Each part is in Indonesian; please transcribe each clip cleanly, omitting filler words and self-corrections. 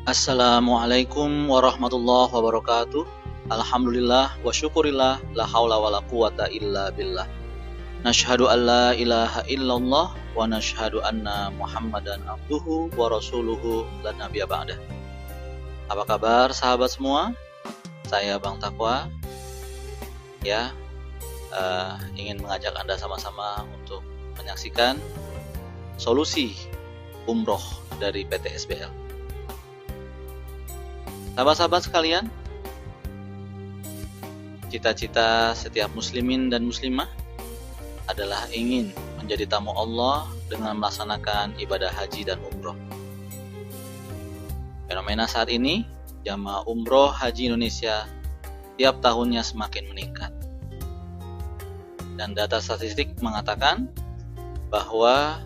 Assalamualaikum warahmatullahi wabarakatuh. Alhamdulillah wa syukurillah la haula wa la quwata illa billah. Nashhadu an la ilaha illallah wa nashhadu anna Muhammadan abduhu wa rasuluhu la nabiyya ba'dah. Apa kabar sahabat semua? Saya Bang Takwa. Ingin mengajak Anda sama-sama untuk menyaksikan solusi umroh dari PT SBL. Sahabat-sahabat sekalian, cita-cita setiap muslimin dan muslimah adalah ingin menjadi tamu Allah dengan melaksanakan ibadah haji dan umroh. Fenomena saat ini, jamaah umroh haji Indonesia tiap tahunnya semakin meningkat. Dan data statistik mengatakan bahwa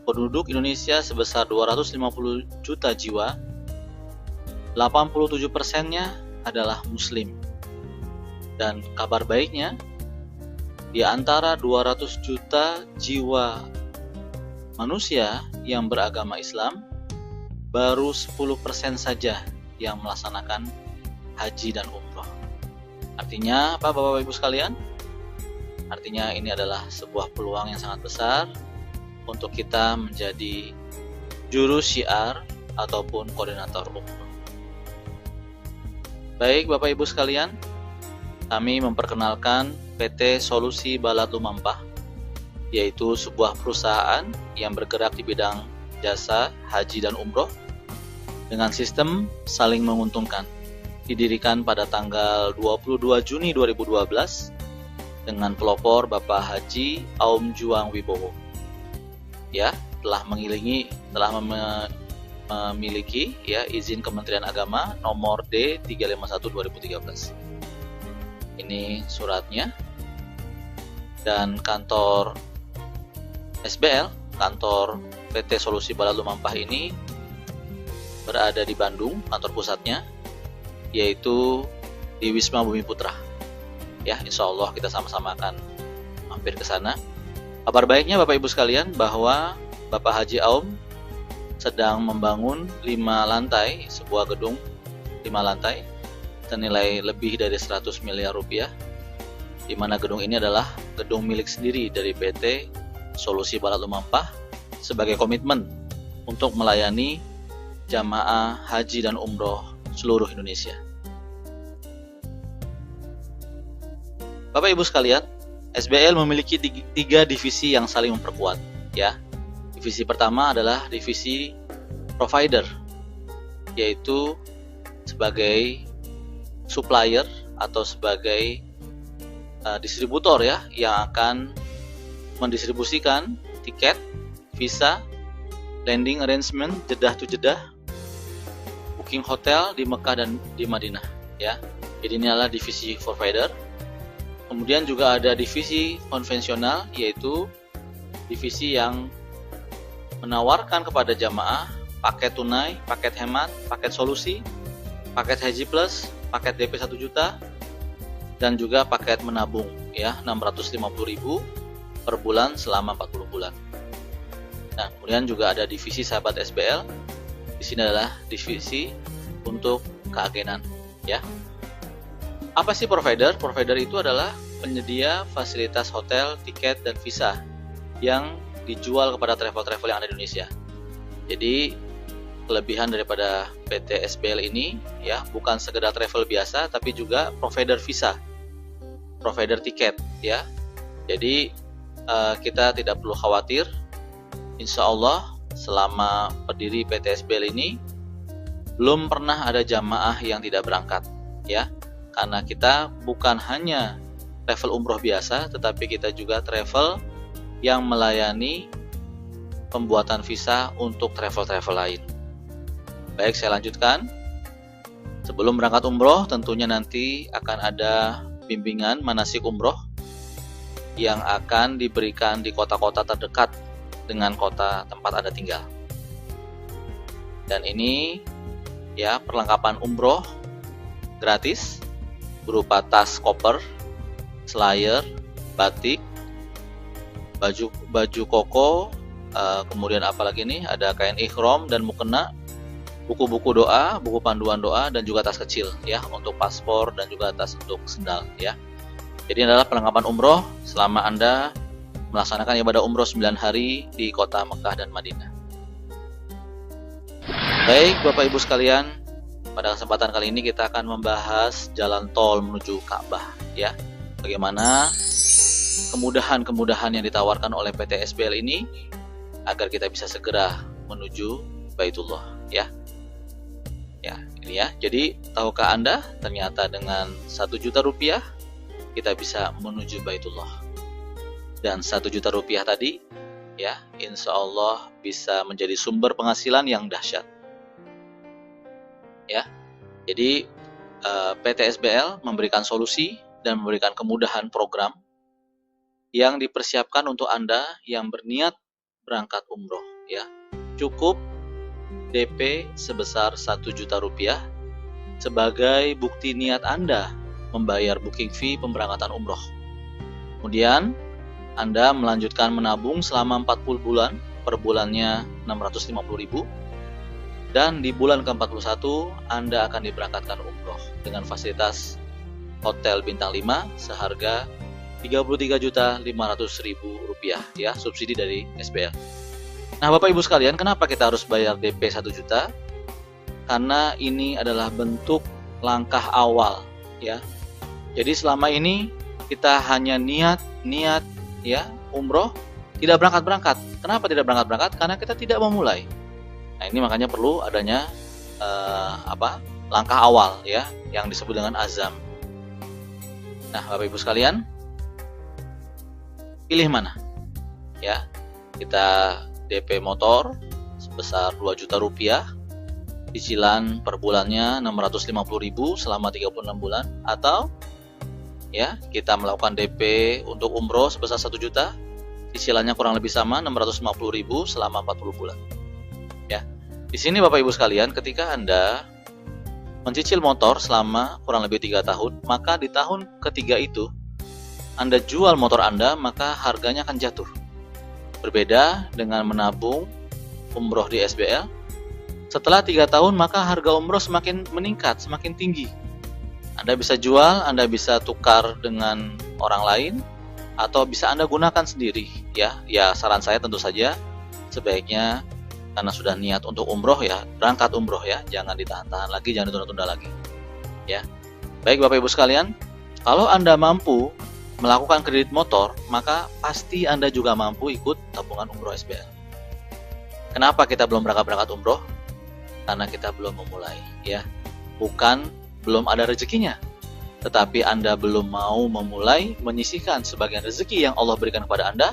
penduduk Indonesia sebesar 250 juta jiwa, 87%-nya adalah muslim. Dan kabar baiknya, di antara 200 juta jiwa manusia yang beragama Islam, baru 10% saja yang melaksanakan haji dan umroh. Artinya apa Bapak Ibu sekalian? Artinya ini adalah sebuah peluang yang sangat besar untuk kita menjadi juru syiar ataupun koordinator umroh. Baik Bapak Ibu sekalian, kami memperkenalkan PT Solusi Balat Lumampah, yaitu sebuah perusahaan yang bergerak di bidang jasa haji dan umroh dengan sistem saling menguntungkan. Didirikan pada tanggal 22 Juni 2012 dengan pelopor Bapak Haji Aum Juang Wibowo. Telah memiliki izin Kementerian Agama nomor D351/2013. Ini suratnya. Dan kantor SBL, kantor PT Solusi Balat Lumampah ini berada di Bandung, kantor pusatnya, yaitu di Wisma Bumi Putra. Insya Allah kita sama-sama akan mampir ke sana. Kabar baiknya Bapak Ibu sekalian bahwa Bapak Haji Aum sedang membangun 5 lantai, sebuah gedung 5 lantai senilai lebih dari 100 miliar rupiah, di mana gedung ini adalah gedung milik sendiri dari PT Solusi Balat Lumampah sebagai komitmen untuk melayani jamaah haji dan umroh seluruh Indonesia. Bapak Ibu sekalian, SBL memiliki 3 divisi yang saling memperkuat. Divisi pertama adalah divisi provider, yaitu sebagai supplier atau sebagai distributor yang akan mendistribusikan tiket, visa, landing arrangement, jedah to jedah, booking hotel di Mekah dan di Madinah. Jadi ini adalah divisi provider. Kemudian juga ada divisi konvensional, yaitu divisi yang menawarkan kepada jamaah paket tunai, paket hemat, paket solusi, paket haji plus, paket DP 1 juta, dan juga paket menabung 650.000 per bulan selama 40 bulan. Nah, kemudian juga ada divisi sahabat SBL. Di sini adalah divisi untuk keagenan. Apa sih provider? Provider itu adalah penyedia fasilitas hotel, tiket, dan visa yang dijual kepada travel-travel yang ada di Indonesia. Jadi kelebihan daripada PT SBL ini bukan sekedar travel biasa, tapi juga provider visa, provider tiket. Jadi kita tidak perlu khawatir. Insya Allah selama berdiri PT SBL ini belum pernah ada jamaah yang tidak berangkat. Karena kita bukan hanya travel umroh biasa, tetapi kita juga travel yang melayani pembuatan visa untuk travel-travel lain. Baik, saya lanjutkan. Sebelum berangkat umroh, tentunya nanti akan ada bimbingan manasik umroh yang akan diberikan di kota-kota terdekat dengan kota tempat Anda tinggal. Dan ini perlengkapan umroh gratis berupa tas koper, slayer, batik, baju koko, kemudian apalagi nih, ada kain ihram dan mukena, buku-buku doa, buku panduan doa, dan juga tas kecil ya untuk paspor dan juga tas untuk sendal ya. Jadi adalah perlengkapan umroh selama Anda melaksanakan ibadah umroh 9 hari di kota Mekah dan Madinah. Baik Bapak Ibu sekalian, pada kesempatan kali ini kita akan membahas jalan tol menuju Ka'bah ya. Bagaimana kemudahan-kemudahan yang ditawarkan oleh PT SBL ini agar kita bisa segera menuju Baitullah ya. Ya, ini ya. Jadi tahukah Anda ternyata dengan 1 juta rupiah kita bisa menuju Baitullah. Dan 1 juta rupiah tadi ya, insya Allah bisa menjadi sumber penghasilan yang dahsyat. Ya. Jadi PT SBL memberikan solusi dan memberikan kemudahan program yang dipersiapkan untuk Anda yang berniat berangkat umroh ya. Cukup DP sebesar 1 juta rupiah sebagai bukti niat Anda membayar booking fee pemberangkatan umroh. Kemudian Anda melanjutkan menabung selama 40 bulan, per bulannya 650.000, dan di bulan ke-41 Anda akan diberangkatkan umroh dengan fasilitas hotel bintang 5 seharga Rp33.500.000 ya, subsidi dari SBL. Nah Bapak Ibu sekalian, kenapa kita harus bayar DP 1 juta? Karena ini adalah bentuk langkah awal ya. Jadi selama ini kita hanya niat ya umroh, tidak berangkat-berangkat. Kenapa tidak berangkat-berangkat? Karena kita tidak memulai. Nah ini makanya perlu adanya langkah awal ya, yang disebut dengan azam. Nah Bapak Ibu sekalian, pilih mana? Ya, kita DP motor sebesar 2 juta rupiah, cicilan per bulannya 650.000 selama 36 bulan, atau ya kita melakukan DP untuk umroh sebesar 1 juta, cicilannya kurang lebih sama 650.000 selama 40 bulan. Ya. Di sini Bapak Ibu sekalian, ketika Anda mencicil motor selama kurang lebih 3 tahun, maka di tahun ketiga itu Anda jual motor Anda, maka harganya akan jatuh. Berbeda dengan menabung umroh di SBL, setelah 3 tahun maka harga umroh semakin meningkat, semakin tinggi. Anda bisa jual, Anda bisa tukar dengan orang lain, atau bisa Anda gunakan sendiri ya. Ya saran saya tentu saja sebaiknya karena sudah niat untuk umroh ya, berangkat umroh ya, jangan ditahan-tahan lagi, jangan ditunda-tunda lagi ya. Baik Bapak Ibu sekalian, kalau Anda mampu melakukan kredit motor, maka pasti Anda juga mampu ikut tabungan umroh SBL. Kenapa kita belum berangkat umroh? Karena kita belum memulai ya. Bukan belum ada rezekinya, tetapi Anda belum mau memulai menyisihkan sebagian rezeki yang Allah berikan kepada Anda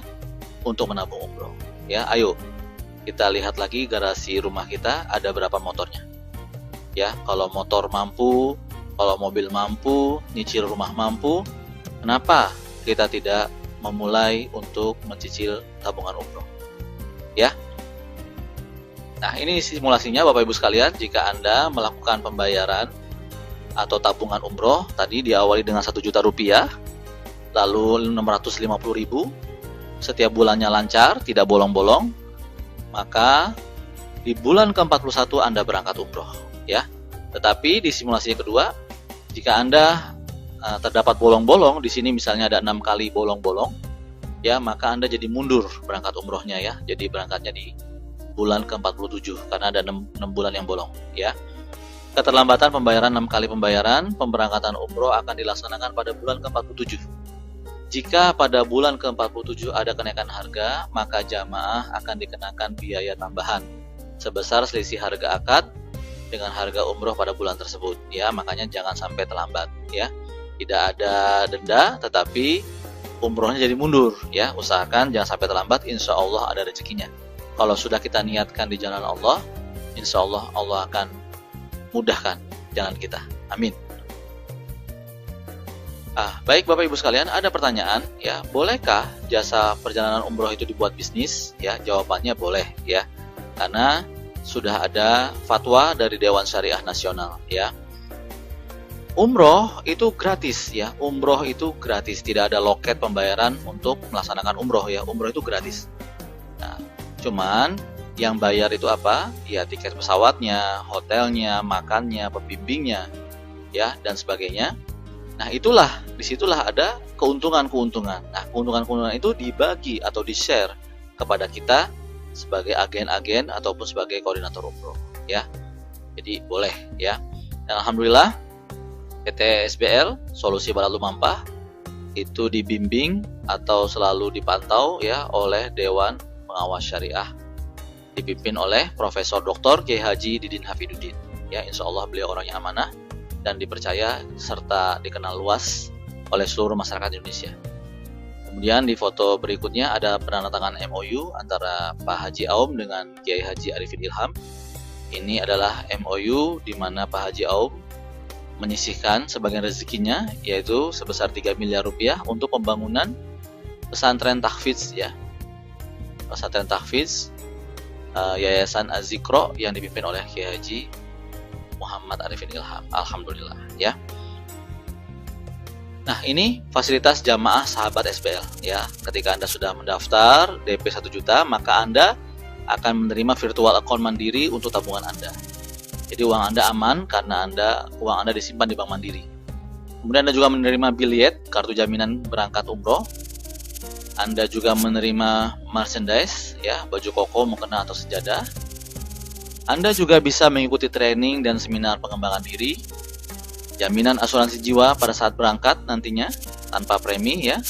untuk menabung umroh ya. Ayo kita lihat lagi garasi rumah kita ada berapa motornya ya. Kalau motor mampu, kalau mobil mampu, nyicil rumah mampu, kenapa kita tidak memulai untuk mencicil tabungan umroh ya. Nah ini simulasinya Bapak Ibu sekalian, jika Anda melakukan pembayaran atau tabungan umroh tadi diawali dengan 1 juta rupiah, lalu 650.000, setiap bulannya lancar, tidak bolong-bolong, maka di bulan ke-41 Anda berangkat umroh ya. Tetapi di simulasi kedua, jika Anda terdapat bolong-bolong, di sini misalnya ada 6 kali bolong-bolong ya, maka Anda jadi mundur berangkat umrohnya ya. Jadi berangkatnya di bulan ke-47 karena ada 6 bulan yang bolong ya. Keterlambatan pembayaran 6 kali pemberangkatan umroh akan dilaksanakan pada bulan ke-47. Jika pada bulan ke-47 ada kenaikan harga, maka jamaah akan dikenakan biaya tambahan sebesar selisih harga akad dengan harga umroh pada bulan tersebut ya. Makanya jangan sampai terlambat ya. Tidak ada denda, tetapi umrohnya jadi mundur ya. Usahakan jangan sampai terlambat, insya Allah ada rezekinya. Kalau sudah kita niatkan di jalan Allah, insya Allah Allah akan mudahkan jalan kita. Amin. Baik Bapak Ibu sekalian, ada pertanyaan ya, bolehkah jasa perjalanan umroh itu dibuat bisnis? Ya, jawabannya boleh ya. Karena sudah ada fatwa dari Dewan Syariah Nasional ya. Umroh itu gratis ya. Umroh itu gratis, tidak ada loket pembayaran untuk melaksanakan umroh ya. Umroh itu gratis. Nah, cuman Yang bayar itu apa? Ya tiket pesawatnya, hotelnya, makannya, pembimbingnya, ya dan sebagainya. Nah disitulah ada keuntungan-keuntungan. Nah keuntungan-keuntungan itu dibagi atau di-share kepada kita sebagai agen-agen ataupun sebagai koordinator umroh, ya. Jadi boleh, ya. Dan alhamdulillah PT SBL Solusi Barat Lumampah itu dibimbing atau selalu dipantau ya oleh Dewan Pengawas Syariah, dipimpin oleh Profesor Dr. Kiai Haji Didin Hafiduddin. Ya, insya Allah beliau orang yang amanah dan dipercaya serta dikenal luas oleh seluruh masyarakat Indonesia. Kemudian di foto berikutnya ada penandatangan MOU antara Pak Haji Aum dengan Kiai Haji Arifin Ilham. Ini adalah MOU di mana Pak Haji Aum menyisihkan sebagian rezekinya yaitu sebesar 3 miliar rupiah untuk pembangunan pesantren tahfidz, ya. Pesantren tahfidz Yayasan Az-Zikro yang dipimpin oleh Kiai Haji Muhammad Arifin Ilham. Alhamdulillah, ya. Nah, ini fasilitas jamaah sahabat SBL, ya. Ketika Anda sudah mendaftar DP 1 juta, maka Anda akan menerima virtual account mandiri untuk tabungan Anda. Jadi uang Anda aman karena uang Anda disimpan di Bank Mandiri. Kemudian Anda juga menerima bilet kartu jaminan berangkat umroh. Anda juga menerima merchandise, ya, baju koko, mukena atau sejadah. Anda juga bisa mengikuti training dan seminar pengembangan diri, jaminan asuransi jiwa pada saat berangkat nantinya tanpa premi, ya.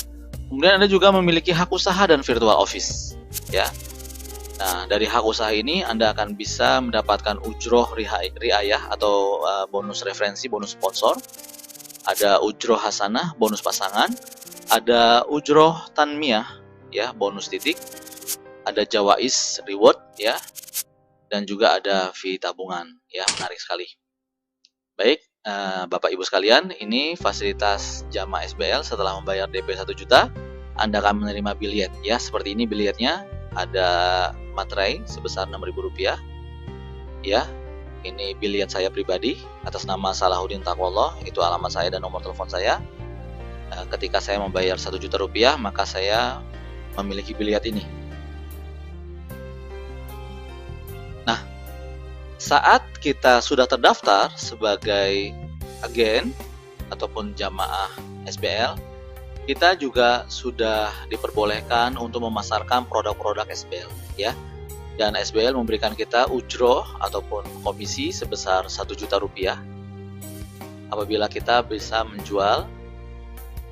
Kemudian Anda juga memiliki hak usaha dan virtual office, ya. Nah, dari hak usaha ini Anda akan bisa mendapatkan ujroh riayah atau bonus referensi, bonus sponsor. Ada ujroh hasanah, bonus pasangan. Ada ujroh tanmiyah, ya, bonus titik. Ada jawais reward, ya. Dan juga ada fee tabungan, ya, menarik sekali. Baik, Bapak Ibu sekalian, ini fasilitas jamaah SBL setelah membayar DP 1 juta, Anda akan menerima bilet, ya. Seperti ini biletnya, ada materai sebesar Rp6.000, ya. Ini bilet saya pribadi atas nama Salahuddin Taqwallah, itu alamat saya dan nomor telepon saya. Ketika saya membayar 1 juta rupiah, maka saya memiliki bilet ini. Nah, saat kita sudah terdaftar sebagai agen ataupun jamaah SBL, kita juga sudah diperbolehkan untuk memasarkan produk-produk SBL, ya. Dan SBL memberikan kita ujroh ataupun komisi sebesar 1 juta rupiah apabila kita bisa menjual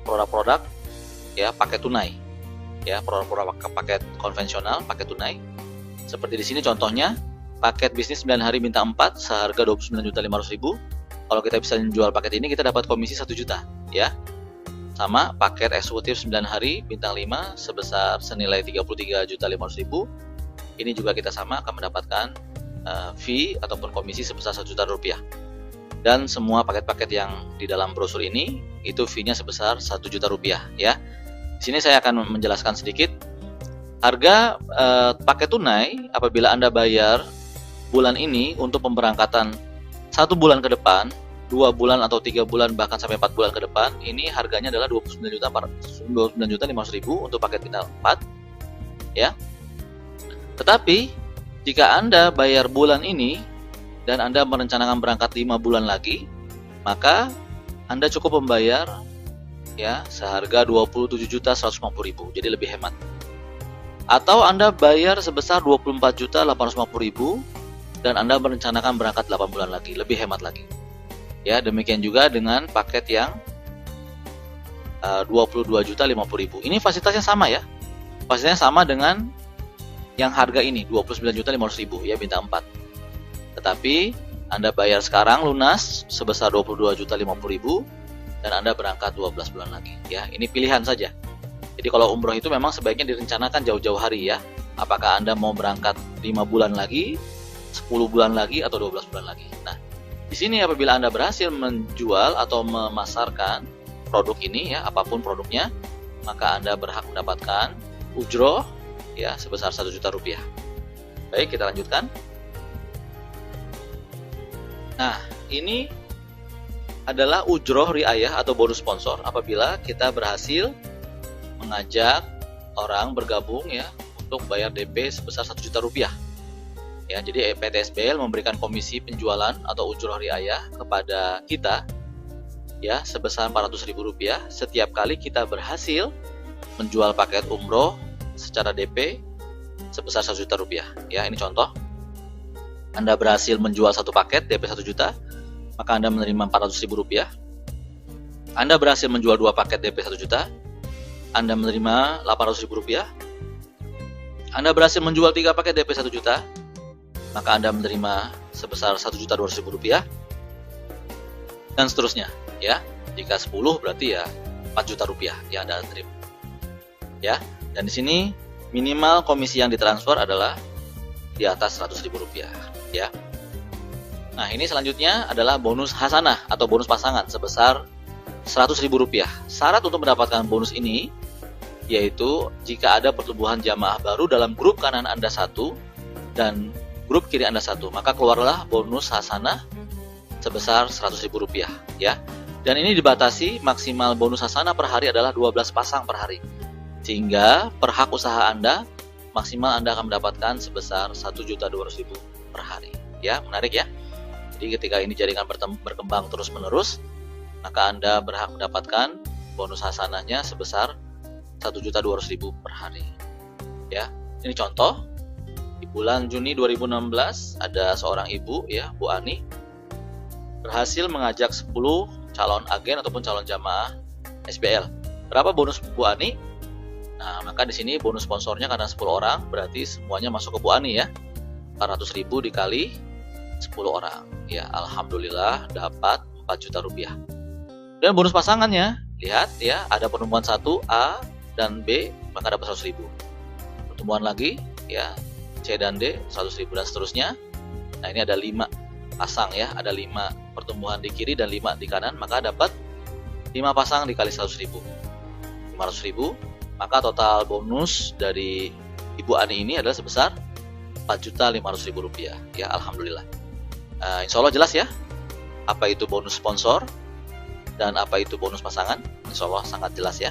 produk-produk, ya, paket tunai, ya, produk-produk paket konvensional, paket tunai. Seperti di sini contohnya, paket bisnis 9 hari bintang 4 seharga 29.500.000. Kalau kita bisa menjual paket ini, kita dapat komisi 1 juta, ya. Sama paket eksekutif 9 hari bintang 5 sebesar senilai 33.500.000. Ini juga kita sama akan mendapatkan fee ataupun komisi sebesar 1 juta rupiah. Dan semua paket-paket yang di dalam brosur ini itu fee-nya sebesar 1 juta rupiah, ya. Di sini saya akan menjelaskan sedikit harga paket tunai apabila Anda bayar bulan ini untuk pemberangkatan 1 bulan ke depan, 2 bulan atau 3 bulan bahkan sampai 4 bulan ke depan, ini harganya adalah 29.500.000 untuk paket bintang 4, ya. Tetapi jika Anda bayar bulan ini dan Anda merencanakan berangkat 5 bulan lagi, maka Anda cukup membayar, ya, seharga 27.150.000, jadi lebih hemat. Atau Anda bayar sebesar 24.850.000 dan Anda merencanakan berangkat 8 bulan lagi, lebih hemat lagi. Ya, demikian juga dengan paket yang 22.050.000. Ini fasilitasnya sama, ya. Fasilitasnya sama dengan yang harga ini 29.500.000, ya, bintang 4. Tetapi Anda bayar sekarang lunas sebesar 22.050.000 dan Anda berangkat 12 bulan lagi, ya. Ini pilihan saja. Jadi kalau umroh itu memang sebaiknya direncanakan jauh-jauh hari, ya. Apakah Anda mau berangkat 5 bulan lagi, 10 bulan lagi, atau 12 bulan lagi. Nah, di sini apabila Anda berhasil menjual atau memasarkan produk ini, ya, apapun produknya, maka Anda berhak mendapatkan ujroh, ya, sebesar 1 juta rupiah. Baik, kita lanjutkan. Nah, ini adalah ujroh riayah atau bonus sponsor apabila kita berhasil mengajak orang bergabung, ya, untuk bayar DP sebesar 1 juta rupiah. Ya, jadi PT SBL memberikan komisi penjualan atau ujroh riayah kepada kita ya sebesar Rp400.000 setiap kali kita berhasil menjual paket umroh secara DP sebesar Rp1 juta. Ya, ini contoh. Anda berhasil menjual satu paket DP 1 juta, maka Anda menerima Rp400.000. Anda berhasil menjual 2 paket DP 1 juta, Anda menerima Rp800.000. Anda berhasil menjual 3 paket DP 1 juta, maka Anda menerima sebesar Rp1.200.000 dan seterusnya ya. Jika 10 berarti ya Rp4 juta yang Anda terima. Ya, dan di sini minimal komisi yang ditransfer adalah di atas Rp100.000 ya. Nah, ini selanjutnya adalah bonus hasanah atau bonus pasangan sebesar Rp100.000. Syarat untuk mendapatkan bonus ini yaitu jika ada pertumbuhan jamaah baru dalam grup kanan Anda 1 dan grup kiri Anda 1, maka keluarlah bonus hasanah sebesar Rp100.000 ya. Dan ini dibatasi maksimal bonus hasanah per hari adalah 12 pasang per hari. Sehingga per hak usaha Anda maksimal Anda akan mendapatkan sebesar Rp1.200.000 per hari. Ya, menarik ya. Jadi ketika ini jaringan berkembang terus-menerus, maka Anda berhak mendapatkan bonus hasanahnya sebesar Rp1.200.000 per hari. Ya, ini contoh. Di bulan Juni 2016 ada seorang ibu ya, Bu Ani, berhasil mengajak 10 calon agen ataupun calon jamaah SBL. Berapa bonus Bu Ani? Nah, maka di sini bonus sponsornya karena 10 orang, berarti semuanya masuk ke Bu Ani ya. Rp400.000 dikali 10 orang. Ya, alhamdulillah dapat Rp4 juta. Dan bonus pasangannya, lihat ya, ada pertemuan 1 A dan B, maka dapat 100.000. Pertemuan lagi ya, C dan D 100.000 dan seterusnya. Nah, ini ada 5 pasang ya, ada 5 pertumbuhan di kiri dan 5 di kanan, maka dapat 5 pasang dikali 100.000, 500.000. Maka total bonus dari Ibu Ani ini adalah sebesar Rp4.500.000 ya, alhamdulillah. Insya Allah jelas ya apa itu bonus sponsor dan apa itu bonus pasangan. Insya Allah sangat jelas ya.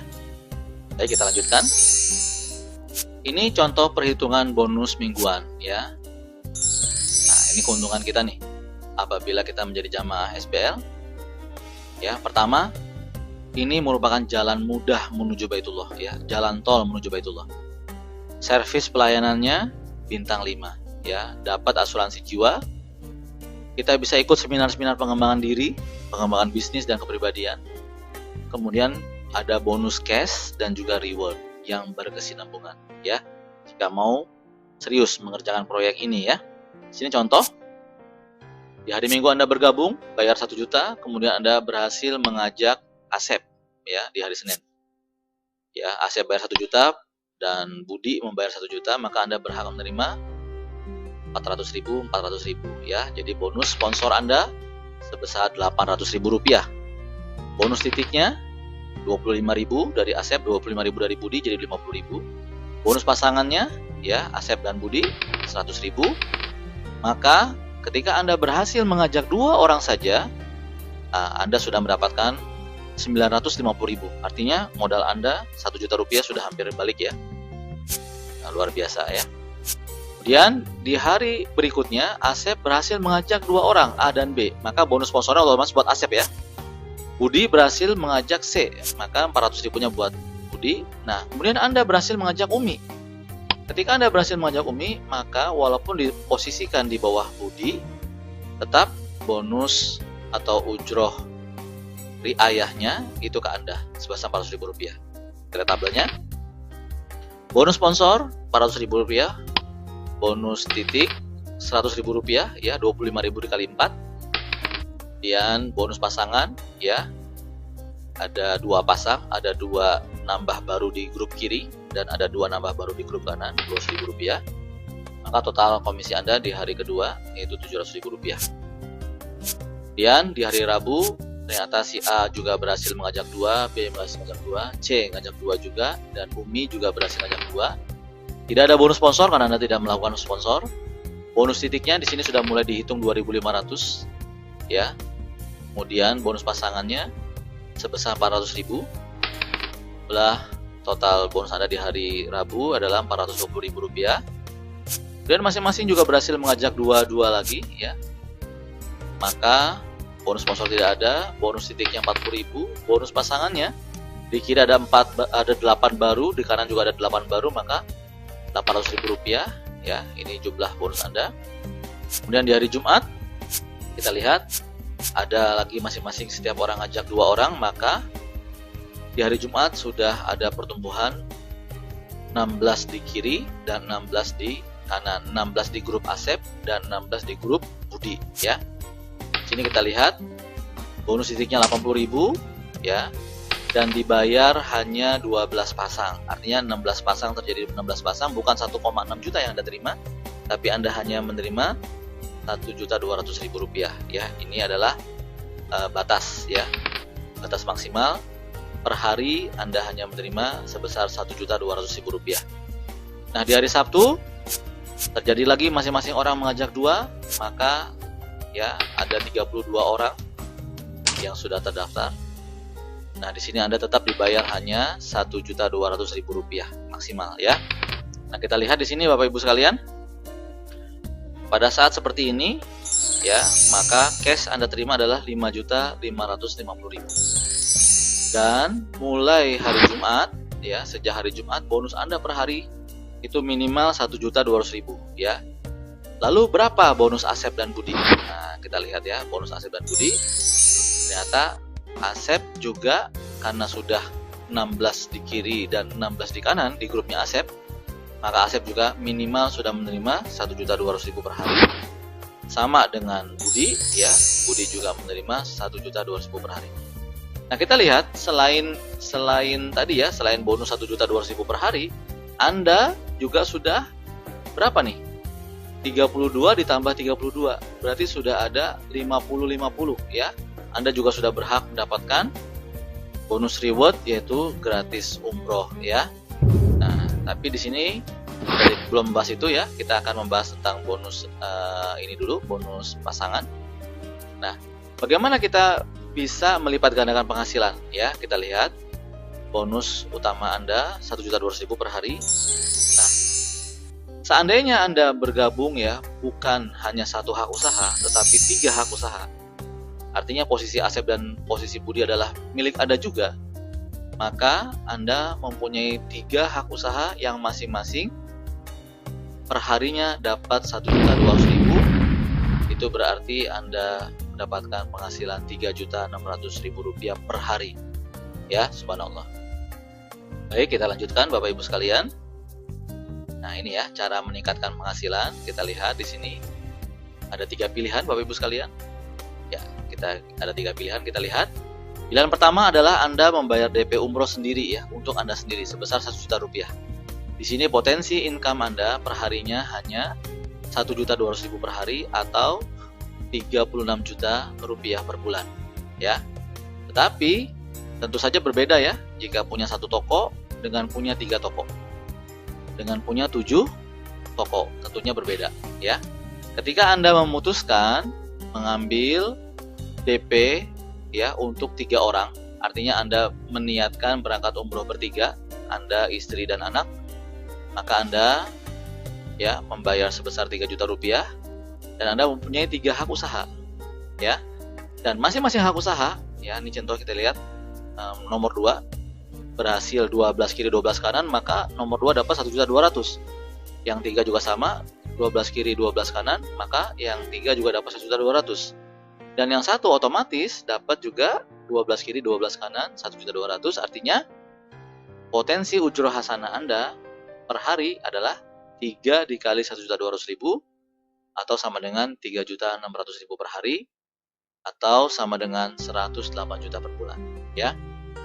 Baik, kita lanjutkan. Ini contoh perhitungan bonus mingguan ya. Nah, ini keuntungan kita nih apabila kita menjadi jamaah SBL. Ya, pertama, ini merupakan jalan mudah menuju Baitullah ya, jalan tol menuju Baitullah. Servis pelayanannya bintang 5 ya, dapat asuransi jiwa. Kita bisa ikut seminar-seminar pengembangan diri, pengembangan bisnis dan kepribadian. Kemudian ada bonus cash dan juga reward yang berkesinambungan ya, jika mau serius mengerjakan proyek ini ya. Sini contoh. Di hari Minggu Anda bergabung, bayar 1 juta, kemudian Anda berhasil mengajak Asep ya di hari Senin. Ya, Asep bayar 1 juta dan Budi membayar 1 juta, maka Anda berhak menerima Rp400.000 ya. Jadi bonus sponsor Anda sebesar Rp800.000. Bonus titiknya Rp25.000 dari Asep, Rp25.000 dari Budi, jadi Rp50.000. Bonus pasangannya ya, Asep dan Budi, Rp100.000. Maka ketika Anda berhasil mengajak 2 orang saja, Anda sudah mendapatkan Rp950.000. Artinya modal Anda Rp1 juta sudah hampir balik ya. Nah, luar biasa ya. Kemudian di hari berikutnya Asep berhasil mengajak 2 orang, A dan B, maka bonus sponsornya otomatis buat Asep ya. Budi berhasil mengajak C, maka Rp400.000-nya buat Budi. Nah, kemudian Anda berhasil mengajak Umi. Ketika Anda berhasil mengajak Umi, maka walaupun diposisikan di bawah Budi, tetap bonus atau ujroh riayahnya itu ke Anda sebesar Rp400.000. Kita tabelnya. Bonus sponsor Rp400.000, bonus titik Rp100.000 ya, Rp25.000 dikali 4. Kemudian bonus pasangan ya, ada 2 pasang, ada 2 nambah baru di grup kiri dan ada 2 nambah baru di grup kanan, Rp200.000. Maka total komisi Anda di hari kedua yaitu Rp700.000. Kemudian di hari Rabu ternyata si A juga berhasil mengajak 2, B berhasil mengajak 2, C ngajak 2 juga, dan Umi juga berhasil mengajak 2. Tidak ada bonus sponsor karena Anda tidak melakukan sponsor. Bonus titiknya di sini sudah mulai dihitung 2.500 ya. Kemudian bonus pasangannya sebesar Rp400.000. Total bonus Anda di hari Rabu adalah Rp420.000. Kemudian masing-masing juga berhasil mengajak dua lagi ya. Maka bonus sponsor tidak ada, bonus titiknya 40.000, bonus pasangannya di kiri ada 8 baru, di kanan juga ada 8 baru, maka Rp800.000 ya. Ini jumlah bonus Anda. Kemudian di hari Jumat kita lihat ada lagi masing-masing setiap orang ajak 2 orang, maka di hari Jumat sudah ada pertumbuhan 16 di kiri dan 16 di kanan, 16 di grup Asep dan 16 di grup Budi ya. Sini kita lihat bonus titiknya 80.000 ya, dan dibayar hanya 12 pasang. Artinya 16 pasang terjadi 16 pasang, bukan 1,6 juta yang Anda terima, tapi Anda hanya menerima Rp1.200.000 ya. Ini adalah batas ya, batas maksimal per hari Anda hanya menerima sebesar Rp1.200.000. Nah, di hari Sabtu terjadi lagi masing-masing orang mengajak 2, maka ya ada 32 orang yang sudah terdaftar. Nah, di sini Anda tetap dibayar hanya Rp1.200.000 maksimal ya. Nah, kita lihat di sini Bapak Ibu sekalian. Pada saat seperti ini ya, maka cash Anda terima adalah Rp5.550.000. Dan mulai hari Jumat ya, sejak hari Jumat bonus Anda per hari itu minimal Rp1.200.000 ya. Lalu berapa bonus Asep dan Budi? Nah, kita lihat ya, bonus Asep dan Budi. Ternyata Asep juga karena sudah 16 di kiri dan 16 di kanan di grupnya Asep, maka Asep juga minimal sudah menerima Rp1.200.000 per hari. Sama dengan Budi ya, Budi juga menerima Rp1.200.000 per hari. Nah, kita lihat selain tadi ya, selain bonus Rp1.200.000 per hari, Anda juga sudah berapa nih? 32 ditambah 32, berarti sudah ada 50-50 ya. Anda juga sudah berhak mendapatkan bonus reward, yaitu gratis umroh ya. Nah, tapi di sini belum membahas itu ya. Kita akan membahas tentang bonus ini dulu, bonus pasangan. Nah, bagaimana kita bisa melipat gandakan penghasilan ya? Kita lihat bonus utama Anda Rp1.200.000 per hari. Nah, seandainya Anda bergabung ya, bukan hanya 1 hak usaha, tetapi 3 hak usaha. Artinya posisi Asep dan posisi Budi adalah milik Anda juga. Maka Anda mempunyai 3 hak usaha yang masing-masing perharinya dapat Rp1.200.000. Itu berarti Anda mendapatkan penghasilan Rp3.600.000 per hari. Ya, subhanallah. Baik, kita lanjutkan Bapak Ibu sekalian. Nah, ini ya cara meningkatkan penghasilan. Kita lihat di sini ada 3 pilihan Bapak Ibu sekalian. Ya, kita ada 3 pilihan, kita lihat. Pilihan pertama adalah Anda membayar DP umroh sendiri ya, untuk Anda sendiri sebesar Rp1.000.000. Di sini potensi income Anda per harinya hanya Rp1.200.000 per hari atau Rp36 juta per bulan ya. Tetapi tentu saja berbeda ya jika punya 1 toko dengan punya 3 toko. Dengan punya 7 toko tentunya berbeda ya. Ketika Anda memutuskan mengambil DP ya untuk 3 orang, artinya Anda meniatkan berangkat umroh bertiga, Anda, istri dan anak, maka Anda ya membayar sebesar Rp3 juta dan Anda mempunyai 3 hak usaha ya. Dan masing-masing hak usaha ya, ini contoh kita lihat nomor 2 berhasil 12 kiri 12 kanan, maka nomor 2 dapat Rp1.200.000. Yang 3 juga sama, 12 kiri 12 kanan, maka yang 3 juga dapat Rp1.200.000. Dan yang satu otomatis dapat juga 12 kiri 12 kanan Rp1.200.000. Artinya potensi ujroh hasanah Anda per hari adalah 3 dikali Rp1.200.000 atau sama dengan Rp3.600.000 per hari atau sama dengan Rp108 juta per bulan ya.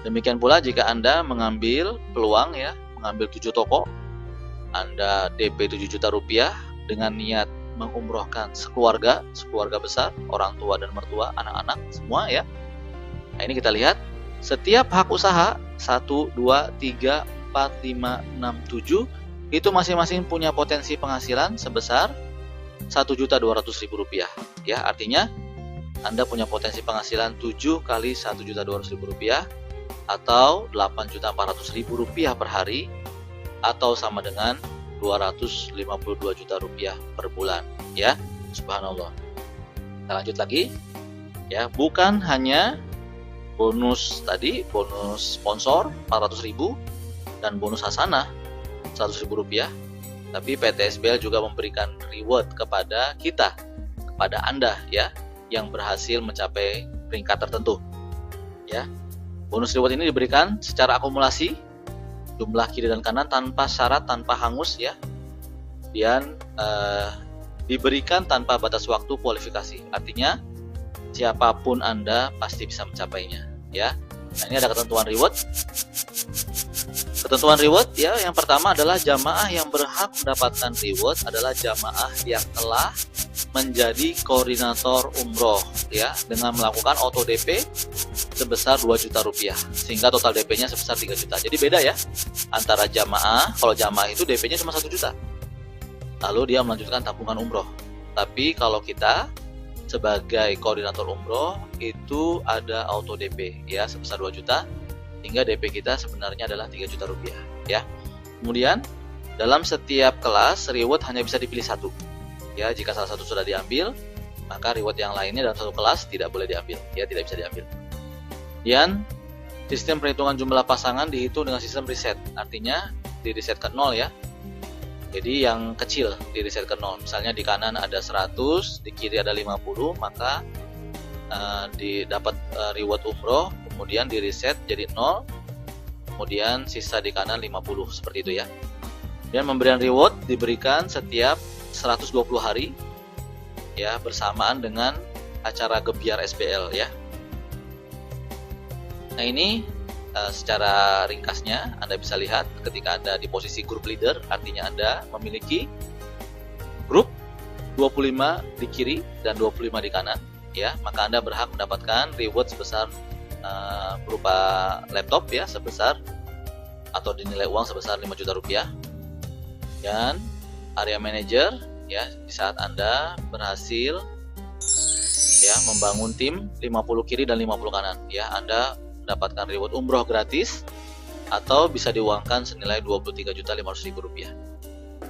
Demikian pula jika Anda mengambil peluang ya, mengambil 7 toko, Anda DP Rp7 juta dengan niat mengumrohkan sekeluarga besar, orang tua dan mertua, anak-anak semua ya. Nah, ini kita lihat setiap hak usaha 1, 2, 3, 4, 5, 6, 7 itu masing-masing punya potensi penghasilan sebesar Rp1.200.000 ya. Artinya Anda punya potensi penghasilan 7 kali Rp1.200.000 atau Rp8.400.000 per hari atau sama dengan 252 juta rupiah per bulan, ya. Subhanallah. Kita lanjut lagi, ya. Bukan hanya bonus tadi, bonus sponsor 400.000 dan bonus hasanah 100.000 rupiah, tapi PT SBL juga memberikan reward kepada kita, kepada Anda, ya, yang berhasil mencapai peringkat tertentu, ya. Bonus reward ini diberikan secara akumulasi jumlah kiri dan kanan tanpa syarat, tanpa hangus, ya, dan diberikan tanpa batas waktu kualifikasi. Artinya siapapun Anda pasti bisa mencapainya, ya. Nah, ini ada ketentuan reward. Ketentuan reward, ya, yang pertama adalah jamaah yang berhak mendapatkan reward adalah jamaah yang telah menjadi koordinator umroh, ya, dengan melakukan auto DP sebesar 2 juta rupiah, sehingga total DP-nya sebesar 3 juta. Jadi beda, ya, antara jamaah. Kalau jamaah itu DP-nya cuma 1 juta, lalu dia melanjutkan tabungan umroh. Tapi kalau kita sebagai koordinator umroh itu ada auto DP, ya, sebesar 2 juta, hingga DP kita sebenarnya adalah 3 juta rupiah, ya. Kemudian dalam setiap kelas reward hanya bisa dipilih satu, ya. Jika salah satu sudah diambil, maka reward yang lainnya dalam satu kelas tidak boleh diambil, ya, tidak bisa diambil. Dan sistem perhitungan jumlah pasangan dihitung dengan sistem reset, artinya di reset ke 0, ya. Jadi yang kecil di reset ke 0. Misalnya di kanan ada 100, di kiri ada 50, maka didapat reward umroh, kemudian di reset jadi 0, kemudian sisa di kanan 50, seperti itu, ya. Dan pemberian reward diberikan setiap 120 hari, ya, bersamaan dengan acara Gebiar SBL, ya. Nah, ini secara ringkasnya Anda bisa lihat ketika Anda di posisi grup leader, artinya Anda memiliki grup 25 di kiri dan 25 di kanan, ya, maka Anda berhak mendapatkan reward sebesar berupa laptop, ya, sebesar atau dinilai uang sebesar 5 juta rupiah. Dan area manager, ya, di saat Anda berhasil, ya, membangun tim 50 kiri dan 50 kanan, ya, Anda mendapatkan reward umroh gratis atau bisa diuangkan senilai 23.500.000 rupiah,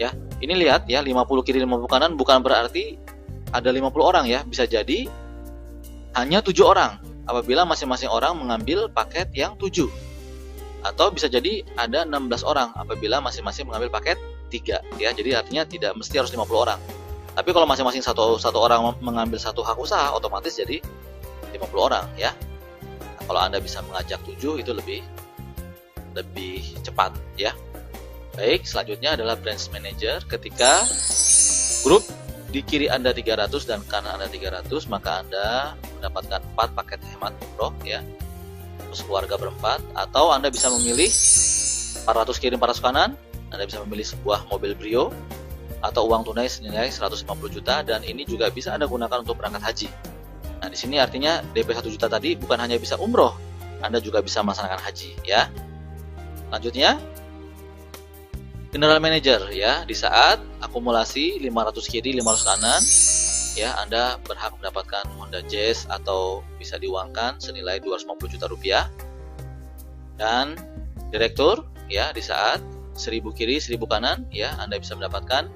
ya. Ini lihat, ya, 50 kiri 50 kanan bukan berarti ada 50 orang, ya. Bisa jadi hanya 7 orang apabila masing-masing orang mengambil paket yang 7, atau bisa jadi ada 16 orang apabila masing-masing mengambil paket 3, ya. Jadi artinya tidak mesti harus 50 orang. Tapi kalau masing-masing satu orang mengambil satu hak usaha, otomatis jadi 50 orang, ya. Kalau Anda bisa mengajak 7 itu lebih cepat, ya. Baik, selanjutnya adalah branch manager. Ketika grup di kiri Anda 300 dan kanan Anda 300, maka Anda mendapatkan 4 paket hemat umroh, ya. Terus keluarga berempat, atau Anda bisa memilih 400 kiri 400 kanan, Anda bisa memilih sebuah mobil Brio atau uang tunai senilai 150 juta, dan ini juga bisa Anda gunakan untuk berangkat haji. Nah, di sini artinya DP 1 juta tadi bukan hanya bisa umroh, Anda juga bisa melaksanakan haji, ya. Lanjutnya, general manager, ya. Di saat akumulasi 500 kiri 500 kanan, ya, Anda berhak mendapatkan Honda Jazz atau bisa diuangkan senilai 250 juta rupiah. Dan direktur, ya, di saat 1000 kiri 1000 kanan, ya, Anda bisa mendapatkan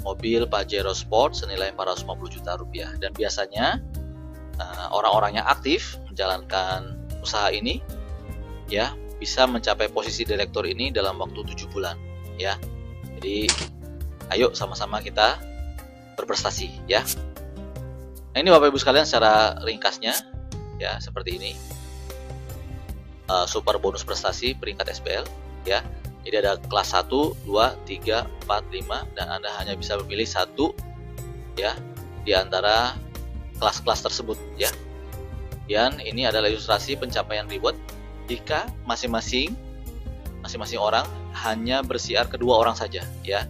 mobil Pajero Sport senilai 450 juta rupiah. Dan biasanya orang-orang yang aktif menjalankan usaha ini, ya, bisa mencapai posisi direktur ini dalam waktu 7 bulan, ya. Jadi ayo sama-sama kita berprestasi, ya. Nah, ini Bapak Ibu sekalian secara ringkasnya, ya, seperti ini. Super bonus prestasi peringkat SBL, ya. Jadi ada kelas 1, 2, 3, 4, 5, dan Anda hanya bisa memilih satu, ya, di antara kelas-kelas tersebut, ya. Dan ini adalah ilustrasi pencapaian reward jika masing-masing orang hanya bersiar kedua orang saja, ya.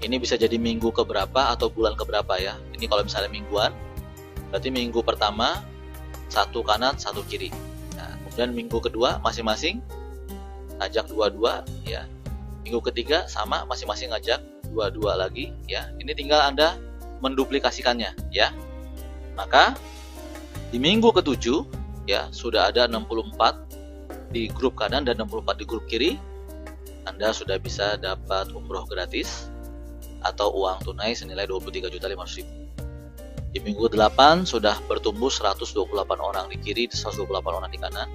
Ini bisa jadi minggu keberapa atau bulan keberapa, ya. Ini kalau misalnya mingguan, berarti minggu pertama 1 kanan 1 kiri. Nah, kemudian minggu kedua masing-masing ngajak 2-2, ya. Minggu ketiga sama, masing-masing ngajak 2-2 lagi, ya. Ini tinggal Anda menduplikasikannya, ya. Maka di minggu ke-7, ya, sudah ada 64 di grup kanan dan 64 di grup kiri. Anda sudah bisa dapat umroh gratis atau uang tunai senilai 23.500.000. Di minggu 8 sudah bertumbuh 128 orang di kiri, 128 orang di kanan,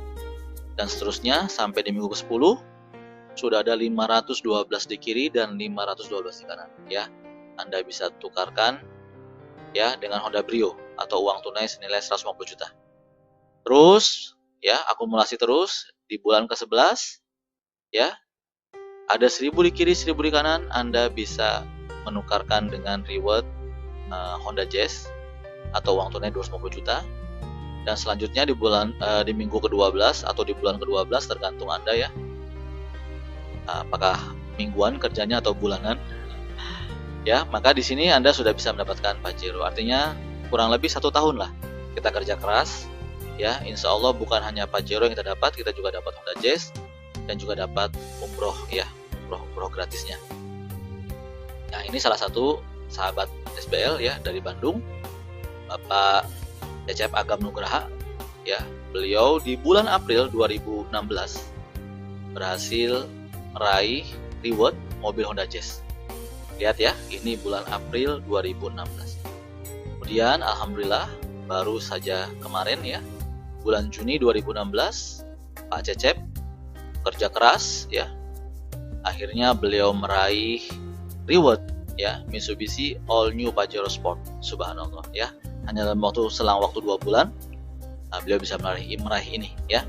dan seterusnya sampai di minggu ke-10 sudah ada 512 di kiri dan 512 di kanan. Ya, Anda bisa tukarkan ya dengan Honda Brio atau uang tunai senilai 150 juta. Terus ya, akumulasi terus di bulan ke-11 ya, ada 1000 di kiri, 1000 di kanan, Anda bisa menukarkan dengan reward Honda Jazz atau uang tunai 250 juta. Dan selanjutnya di minggu ke-12 atau di bulan ke-12 tergantung Anda ya, apakah mingguan kerjanya atau bulanan. Ya, maka di sini Anda sudah bisa mendapatkan Pajero. Artinya kurang lebih 1 tahun lah kita kerja keras. Ya, insya Allah bukan hanya Pajero yang kita dapat, kita juga dapat Honda Jazz dan juga dapat umroh ya, umroh gratisnya. Nah, ini salah satu sahabat SBL ya dari Bandung, Bapak Cecep Agam Nugraha. Ya, beliau di bulan April 2016 berhasil meraih reward mobil Honda Jazz. Lihat ya, ini bulan April 2016. Kemudian alhamdulillah baru saja kemarin ya, bulan Juni 2016, Pak Cecep kerja keras ya. Akhirnya beliau meraih reward ya, Mitsubishi All New Pajero Sport. Subhanallah ya. Hanya dalam selang waktu 2 bulan beliau bisa meraih ini ya.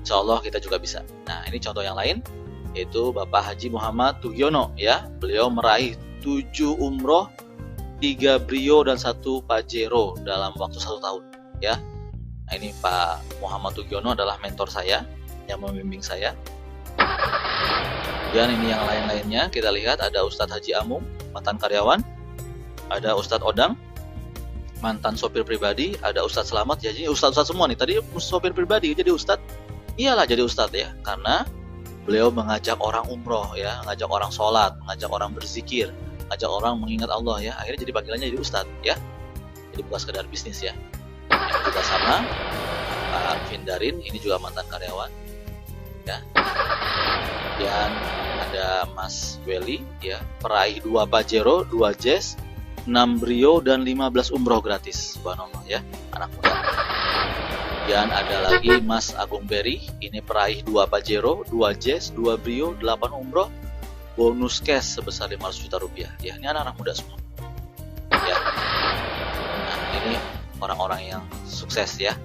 Insya Allah kita juga bisa. Nah, ini contoh yang lain, yaitu Bapak Haji Muhammad Tugiono ya. Beliau meraih 7 umroh, 3 Brio dan 1 Pajero dalam waktu 1 tahun ya. Nah, ini Pak Muhammad Tugiono adalah mentor saya yang membimbing saya. Dan ini yang lain-lainnya kita lihat, ada Ustadz Haji Amung, mantan karyawan, ada Ustadz Odang, mantan sopir pribadi, ada Ustadz Selamat. Jadi Ustadz semua nih, tadi sopir pribadi jadi Ustadz. Iyalah jadi Ustadz ya, karena beliau mengajak orang umroh ya, mengajak orang sholat, mengajak orang berzikir, mengajak orang mengingat Allah ya. Akhirnya jadi panggilannya jadi Ustadz ya. Jadi bukan sekedar bisnis ya. Ini juga sama Pak Arvin Darin, ini juga mantan karyawan ya. Dan ada Mas Welly ya, peraih 2 Pajero, 2 Jazz, 6 Brio dan 15 umroh gratis. Subhanallah ya, anak muda. Dan ada lagi Mas Agung Berry, ini peraih 2 Pajero, 2 Jazz, 2 Brio, 8 umroh, bonus cash sebesar 500 juta rupiah. Ya, ini anak-anak muda semua. Ya. Nah, ini orang-orang yang sukses ya,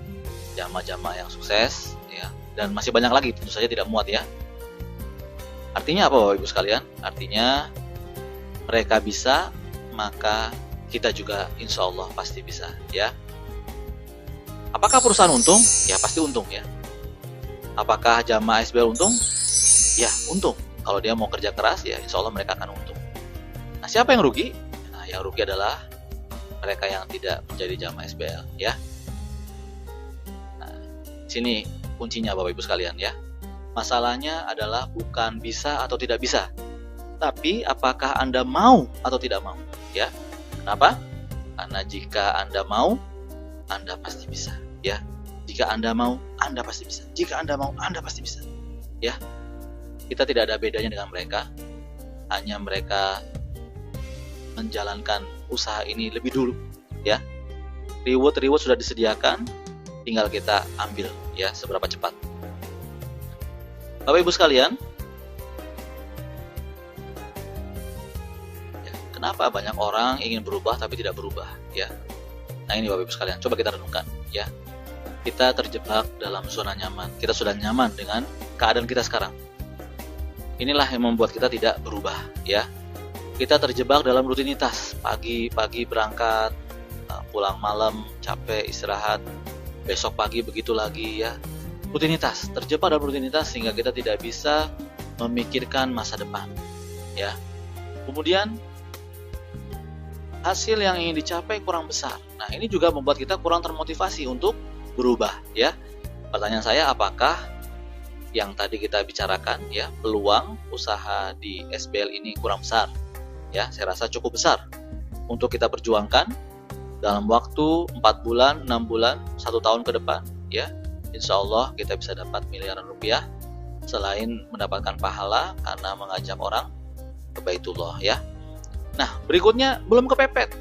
jamaah-jamaah yang sukses ya, dan masih banyak lagi, tentu saja tidak muat ya. Artinya apa Bapak Ibu sekalian? Artinya mereka bisa, maka kita juga insya Allah pasti bisa ya. Apakah perusahaan untung? Ya pasti untung ya. Apakah jamaah SBL untung? Ya untung. Kalau dia mau kerja keras ya insya Allah mereka akan untung. Nah, siapa yang rugi? Nah, yang rugi adalah mereka yang tidak menjadi jamaah SBL ya. Nah, sini kuncinya Bapak Ibu sekalian ya. Masalahnya adalah bukan bisa atau tidak bisa, tapi apakah Anda mau atau tidak mau ya. Kenapa? Karena jika Anda mau, Anda pasti bisa ya. Jika Anda mau, Anda pasti bisa. Jika Anda mau, Anda pasti bisa ya. Kita tidak ada bedanya dengan mereka, hanya mereka menjalankan usaha ini lebih dulu ya. Reward sudah disediakan, tinggal kita ambil ya seberapa cepat. Bapak Ibu sekalian, ya, kenapa banyak orang ingin berubah tapi tidak berubah ya? Nah, ini Bapak Ibu sekalian, coba kita renungkan ya. Kita terjebak dalam zona nyaman. Kita sudah nyaman dengan keadaan kita sekarang. Inilah yang membuat kita tidak berubah ya. Kita terjebak dalam rutinitas. Pagi berangkat, pulang malam, capek, istirahat, besok pagi begitu lagi ya. Rutinitas, terjebak dalam rutinitas sehingga kita tidak bisa memikirkan masa depan ya. Kemudian hasil yang ingin dicapai kurang besar. Nah, ini juga membuat kita kurang termotivasi untuk berubah ya. Pertanyaan saya, apakah yang tadi kita bicarakan ya, peluang usaha di SBL ini kurang besar ya? Saya rasa cukup besar untuk kita perjuangkan dalam waktu 4 bulan, 6 bulan, 1 tahun ke depan ya. Insya Allah kita bisa dapat miliaran rupiah selain mendapatkan pahala karena mengajak orang ke Baitullah ya. Nah, berikutnya belum kepepet.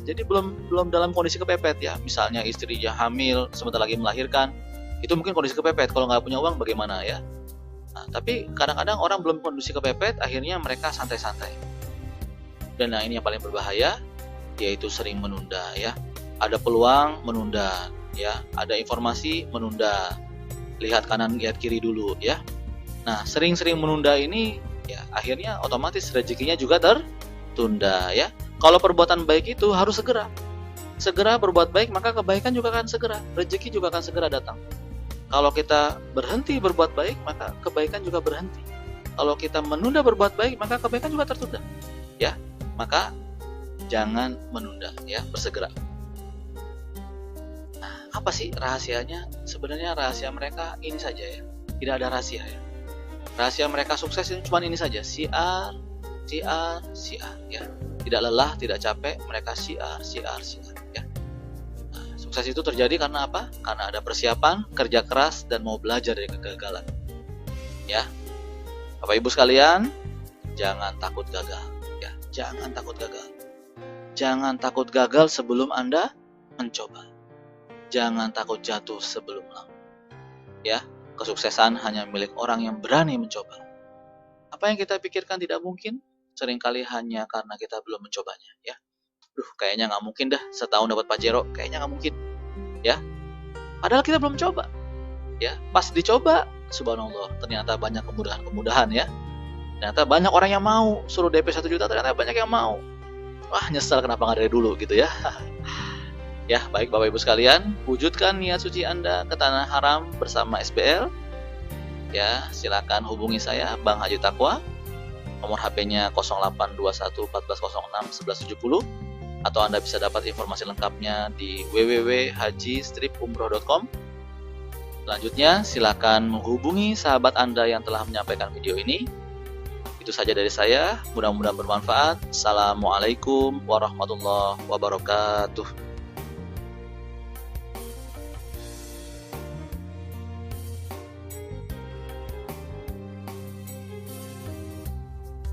Jadi belum dalam kondisi kepepet ya. Misalnya istrinya hamil, sebentar lagi melahirkan, itu mungkin kondisi kepepet. Kalau nggak punya uang bagaimana ya? Nah, tapi kadang-kadang orang belum kondisi kepepet, akhirnya mereka santai-santai. Dan ini yang paling berbahaya, yaitu sering menunda ya. Ada peluang menunda ya, ada informasi menunda. Lihat kanan, lihat kiri dulu ya. Nah, sering-sering menunda ini ya akhirnya otomatis rezekinya juga tertunda ya. Kalau perbuatan baik itu harus segera berbuat baik, maka kebaikan juga akan segera, rezeki juga akan segera datang. Kalau kita berhenti berbuat baik, maka kebaikan juga berhenti. Kalau kita menunda berbuat baik, maka kebaikan juga tertunda ya. Maka jangan menunda ya, bersegera. Nah, apa sih rahasianya? Sebenarnya rahasia mereka ini saja ya, tidak ada rahasia ya. Rahasia mereka sukses ini cuma ini saja, siar ya. Tidak lelah, tidak capek, mereka siar ya. Nah, sukses itu terjadi karena apa? Karena ada persiapan, kerja keras, dan mau belajar dari kegagalan. Ya, Bapak Ibu sekalian, jangan takut gagal. Ya, jangan takut gagal. Jangan takut gagal sebelum Anda mencoba. Jangan takut jatuh sebelum melangkah. Ya. Kesuksesan hanya milik orang yang berani mencoba. Apa yang kita pikirkan tidak mungkin, seringkali hanya karena kita belum mencobanya. Ya, kayaknya nggak mungkin dah setahun dapat Pajero, kayaknya nggak mungkin. Ya, padahal kita belum coba. Ya, pas dicoba, subhanallah, ternyata banyak kemudahan ya. Ternyata banyak orang yang mau, suruh DP 1 juta, ternyata banyak yang mau. Wah, nyesel kenapa nggak dari dulu gitu ya. Ya, baik Bapak Ibu sekalian, wujudkan niat suci Anda ke tanah haram bersama SBL. Ya, silakan hubungi saya Bang Haji Taqwa. Nomor HP-nya 0821 1406 1170 atau Anda bisa dapat informasi lengkapnya di www.haji-umroh.com. Selanjutnya, silakan menghubungi sahabat Anda yang telah menyampaikan video ini. Itu saja dari saya, mudah-mudahan bermanfaat. Assalamualaikum warahmatullahi wabarakatuh.